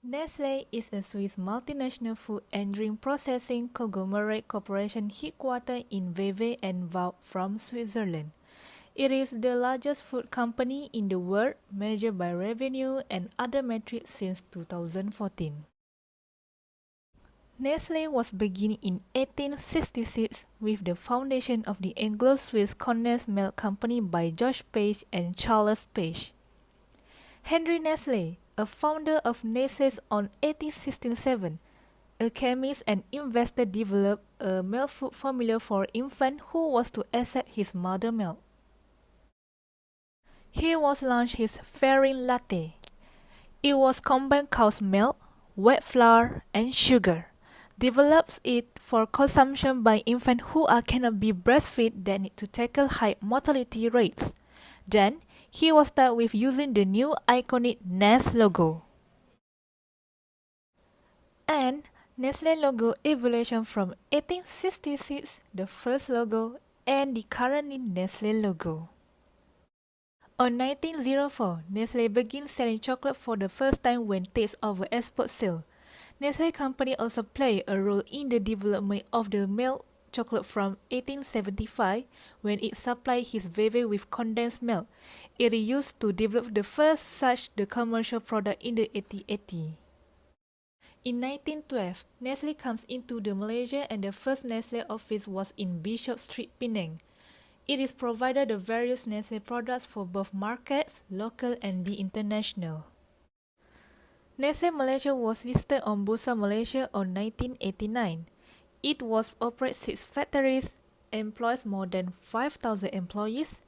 Nestle is a Swiss multinational food and drink processing conglomerate corporation headquartered in Vevey and Vaud from Switzerland. It is the largest food company in the world, measured by revenue and other metrics since 2014. Nestle was begun in 1866 with the foundation of the Anglo-Swiss condensed milk company by George Page and Charles Page. Henry Nestle, a founder of Nestle on 1867, a chemist and investor, developed a milk food formula for infant who was to accept his mother milk. He was launched his Faring Latte. It was combined cow's milk, wet flour, and sugar. Develops it for consumption by infants who cannot be breastfed that need to tackle high mortality rates. Then, he was started with using the new iconic Nestle logo. And Nestle logo evolution from 1866, the first logo, and the currently Nestle logo. On 1904, Nestle began selling chocolate for the first time when taste over export sale. Nestle company also played a role in the development of the milk chocolate from 1875 when it supplied his Vevey with condensed milk. It is used to develop the first such the commercial product in the 1880s. In 1912, Nestle comes into the Malaysia and the first Nestle office was in Bishop Street, Penang. It is provided the various Nestle products for both markets, local and the international. Nestle Malaysia was listed on Bursa Malaysia on 1989. It was operates 6 factories, employs more than 5,000 employees,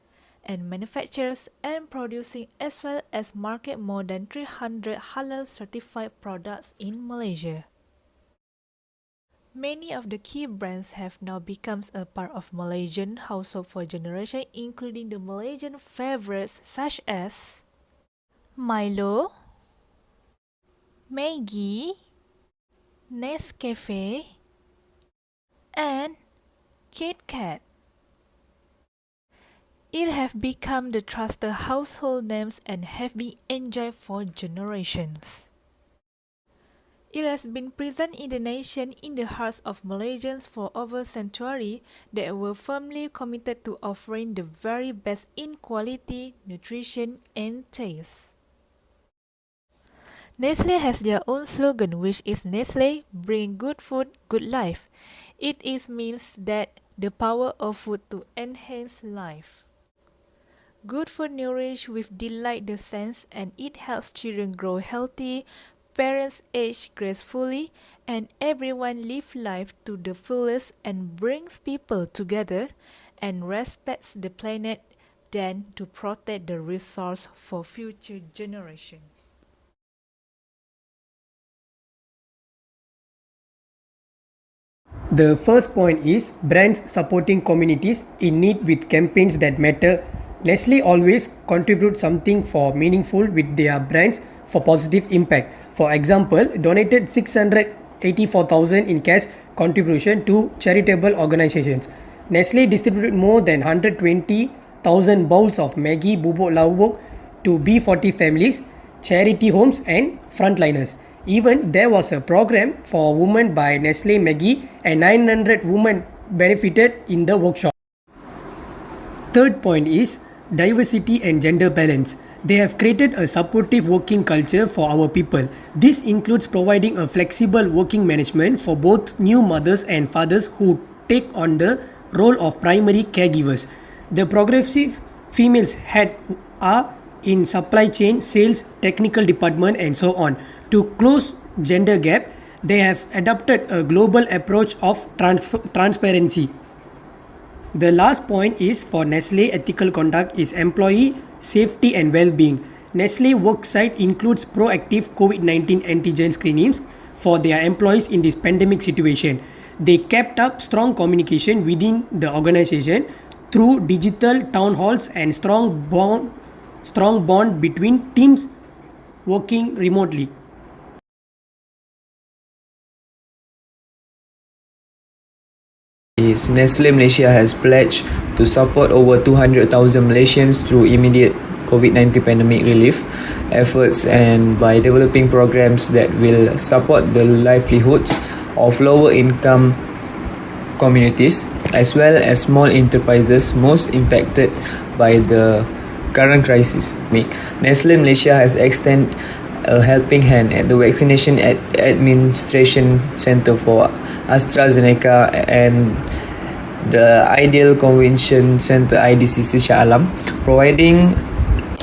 and manufactures and producing as well as market more than 300 halal certified products in Malaysia. Many of the key brands have now become a part of Malaysian household for generations, including the Malaysian favorites such as Milo, Maggi, Nescafe, and Kit Kat. It have become the trusted household names and have been enjoyed for generations. It has been present in the nation in the hearts of Malaysians for over a century that were firmly committed to offering the very best in quality, nutrition, and taste. Nestle has their own slogan, which is Nestle, bring good food, good life. It means that the power of food to enhance life. Good food nourishes with delight the sense, and it helps children grow healthy, parents age gracefully, and everyone live life to the fullest and brings people together and respects the planet than to protect the resource for future generations. The first point is brands supporting communities in need with campaigns that matter. Nestle always contributes something for meaningful with their brands for positive impact. For example, donated 684,000 in cash contribution to charitable organizations. Nestle distributed more than 120,000 bowls of Maggi Bubuk Lauk to B40 families, charity homes and frontliners. Even there was a program for women by Nestle Maggi and 900 women benefited in the workshop. Third point is diversity and gender balance. They have created a supportive working culture for our people. This includes providing a flexible working management for both new mothers and fathers who take on the role of primary caregivers. The progressive females head are in supply chain, sales, technical department and so on. To close gender gap, they have adopted a global approach of transparency. The last point is for Nestle ethical conduct is employee safety and well-being. Nestle worksite includes proactive COVID-19 antigen screenings for their employees in this pandemic situation. They kept up strong communication within the organization through digital town halls and strong bond between teams working remotely. Nestle Malaysia has pledged to support over 200,000 Malaysians through immediate COVID-19 pandemic relief efforts and by developing programs that will support the livelihoods of lower income communities as well as small enterprises most impacted by the current crisis. Nestle Malaysia has extended a helping hand at the Vaccination Administration Center for AstraZeneca and the Ideal Convention Center IDCC Shah Alam, providing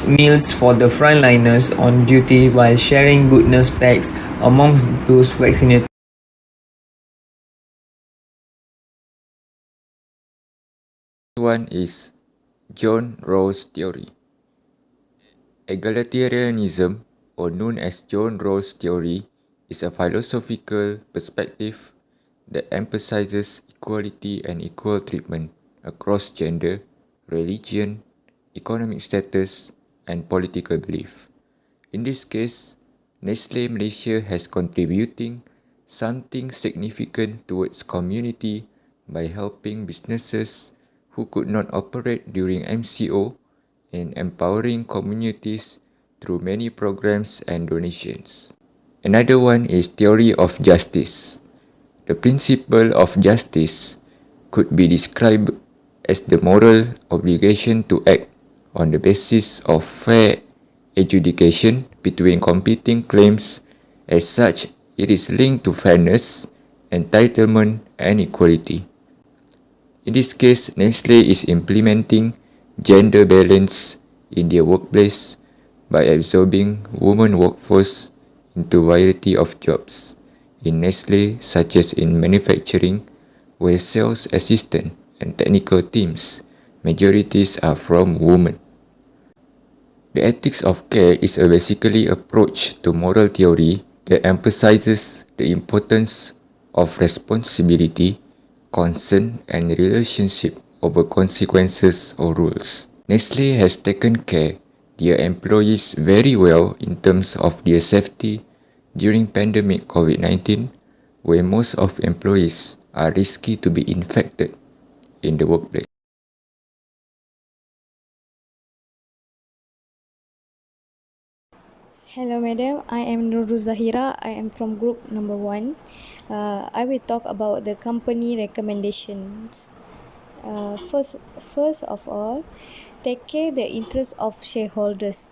meals for the frontliners on duty while sharing goodness packs amongst those vaccinated. One is John Rawls theory. Egalitarianism, or known as John Rawls theory, is a philosophical perspective that emphasizes equality and equal treatment across gender, religion, economic status, and political belief. In this case, Nestle Malaysia has contributing something significant towards community by helping businesses who could not operate during MCO and empowering communities through many programs and donations. Another one is theory of justice. The principle of justice could be described as the moral obligation to act on the basis of fair adjudication between competing claims. As such, it is linked to fairness, entitlement, and equality. In this case, Nestle is implementing gender balance in their workplace by absorbing women workforce into variety of jobs in Nestle, such as in manufacturing, where sales assistant and technical teams majorities are from women. The ethics of care is a basically approach to moral theory that emphasizes the importance of responsibility, concern, and relationship over consequences or rules. Nestle has taken care their employees very well in terms of their safety during pandemic COVID-19, where most of employees are risky to be infected in the workplace. Hello, madam. I am Nurul Zahira. I am from group number 1. I will talk about the company recommendations. First of all, take care the interest of shareholders.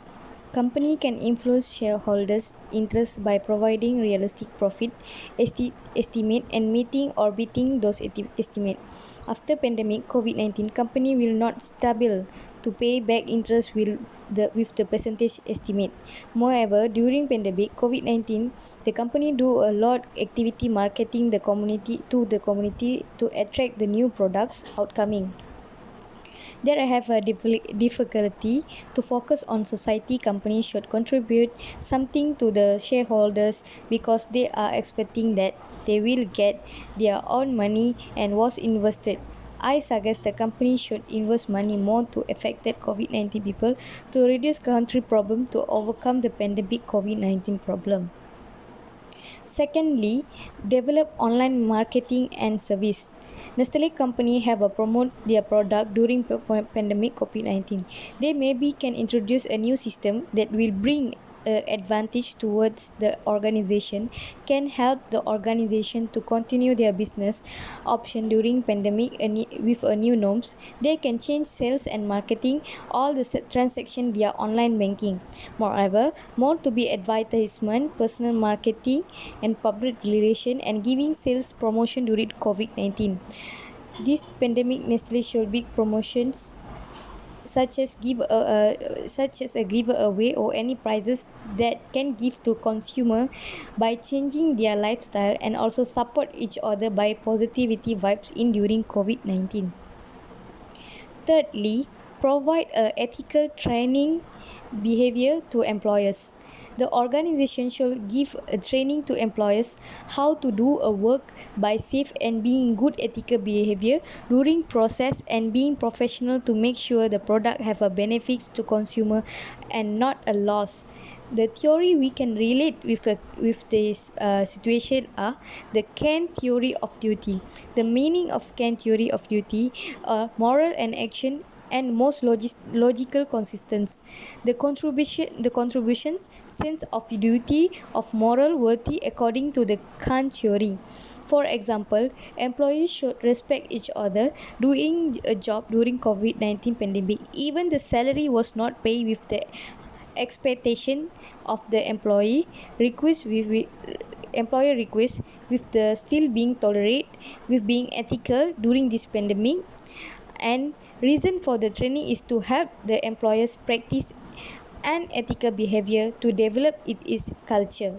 Company can influence shareholders' interests by providing realistic profit estimate and meeting or beating those estimate. After pandemic COVID-19, company will not stable to pay back interest with the percentage estimate. Moreover, during pandemic COVID-19, the company do a lot activity marketing the community to attract the new products outcoming. There I have a difficulty to focus on society. Companies should contribute something to the shareholders because they are expecting that they will get their own money and was invested. I suggest the company should invest money more to affected COVID-19 people to reduce country problem to overcome the pandemic COVID-19 problem. Secondly, develop online marketing and service. Nestle company have a promote their product during pandemic COVID-19. They maybe can introduce a new system that will bring advantage towards the organization, can help the organization to continue their business option during pandemic with a new norms. They can change sales and marketing all the transaction via online banking. Moreover, more to be advertisement, personal marketing and public relation and giving sales promotion during COVID-19. This pandemic, Nestle should big promotions such as a giveaway or any prizes that can give to consumer by changing their lifestyle and also support each other by positivity vibes in during COVID-19. Thirdly, provide a ethical training behavior to employers. The organization should give a training to employers how to do a work by safe and being good ethical behavior during process and being professional to make sure the product have a benefits to consumer and not a loss. The theory we can relate with this situation are the Kant theory of duty. The meaning of Kant theory of duty are moral and action and most logical consistence. The contributions sense of duty of moral worthy according to the Kant theory. For example, employees should respect each other doing a job during COVID-19 pandemic. Even the salary was not paid with the expectation of the employer request with the still being tolerate with being ethical during this pandemic, and reason for the training is to help the employers practice an ethical behavior to develop its culture.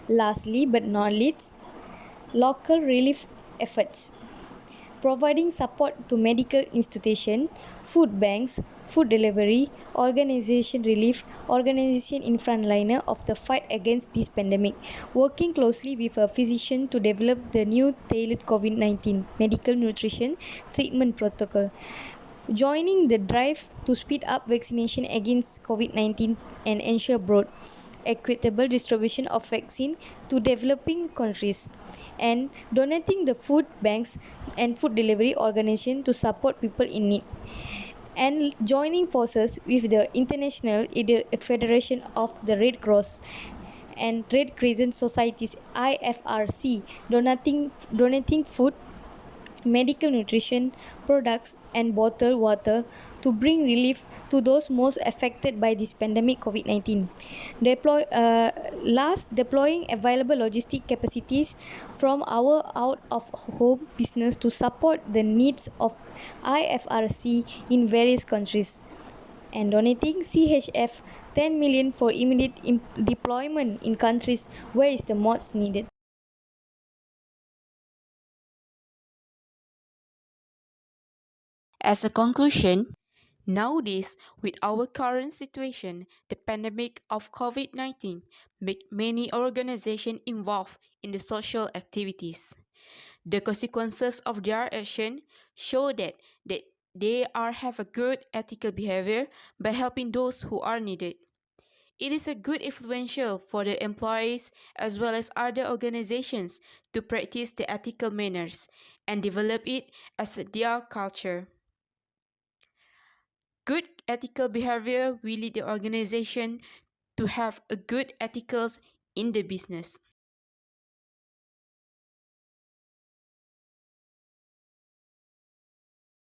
Lastly but not least, local relief efforts providing support to medical institutions, food banks, food delivery, organization relief, organization in frontliner of the fight against this pandemic, working closely with a physician to develop the new tailored COVID-19 medical nutrition treatment protocol, joining the drive to speed up vaccination against COVID-19 and ensure broad, equitable distribution of vaccine to developing countries, and donating the food banks and food delivery organization to support people in need, and joining forces with the International Federation of the Red Cross and Red Crescent Societies IFRC, donating food, medical nutrition products and bottled water to bring relief to those most affected by this pandemic COVID-19. Deploying available logistic capacities from our out of home business to support the needs of IFRC in various countries, and donating CHF 10 million for immediate deployment in countries where is the most needed. As a conclusion, nowadays, with our current situation, the pandemic of COVID-19 make many organizations involved in the social activities. The consequences of their action show that they are have a good ethical behavior by helping those who are needed. It is a good influential for the employees as well as other organizations to practice the ethical manners and develop it as their culture. Good ethical behavior will lead the organization to have a good ethicals in the business.